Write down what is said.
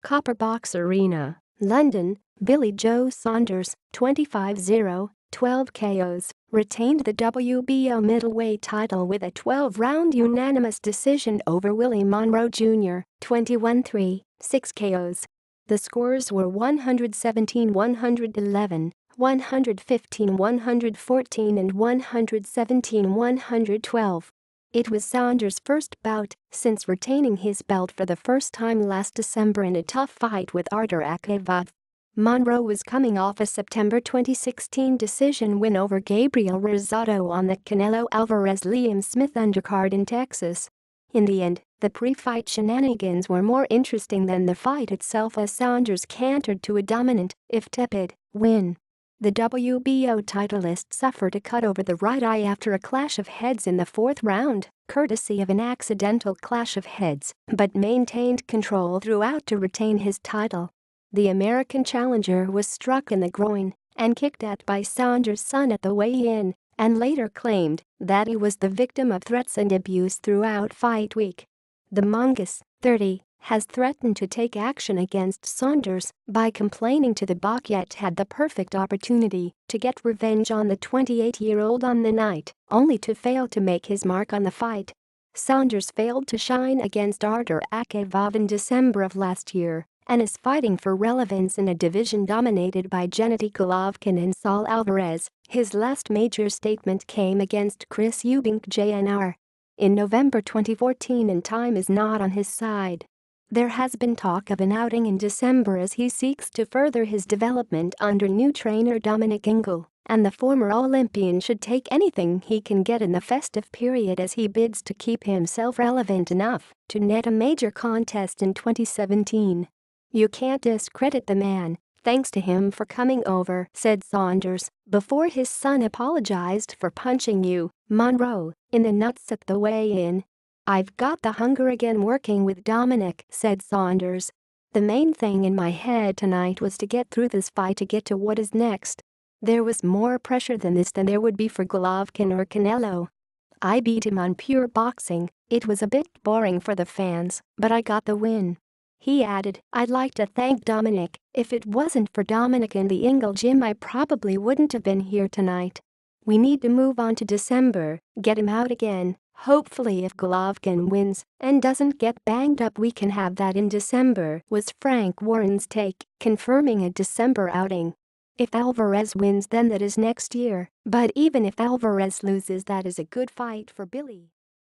Copper Box Arena, London. Billy Joe Saunders, 25-0, 12 KOs, retained the WBO middleweight title with a 12-round unanimous decision over Willie Monroe Jr., 21-3, 6 KOs. The scores were 117-111, 115-114 and 117-112. It was Saunders' first bout since retaining his belt for the first time last December in a tough fight with Artur Akavov. Monroe was coming off a September 2016 decision win over Gabriel Rosado on the Canelo Alvarez-Liam Smith undercard in Texas. In the end, the pre-fight shenanigans were more interesting than the fight itself as Saunders cantered to a dominant, if tepid, win. The WBO titlist suffered a cut over the right eye after a clash of heads in the fourth round, courtesy of an accidental clash of heads, but maintained control throughout to retain his title. The American challenger was struck in the groin and kicked at by Saunders' son at the weigh-in, and later claimed that he was the victim of threats and abuse throughout fight week. The Mongoose, 30, has threatened to take action against Saunders by complaining to the BBBoC, yet had the perfect opportunity to get revenge on the 28-year-old on the night, only to fail to make his mark on the fight. Saunders failed to shine against Artur Akavov in December of last year and is fighting for relevance in a division dominated by Gennady Golovkin and Saul Alvarez. His last major statement came against Chris Eubank Jr. in November 2014, and time is not on his side. There has been talk of an outing in December as he seeks to further his development under new trainer Dominic Ingle, and the former Olympian should take anything he can get in the festive period as he bids to keep himself relevant enough to net a major contest in 2017. "You can't discredit the man, thanks to him for coming over," said Saunders, before his son apologized for punching you, Monroe, in the nuts at the weigh-in. "I've got the hunger again working with Dominic," said Saunders. "The main thing in my head tonight was to get through this fight to get to what is next. There was more pressure than this than there would be for Golovkin or Canelo. I beat him on pure boxing. It was a bit boring for the fans, but I got the win." He added, "I'd like to thank Dominic. If it wasn't for Dominic and the Ingle gym, I probably wouldn't have been here tonight. We need to move on to December, get him out again. Hopefully if Golovkin wins and doesn't get banged up, we can have that in December," was Frank Warren's take, confirming a December outing. "If Alvarez wins, then that is next year, but even if Alvarez loses, that is a good fight for Billy."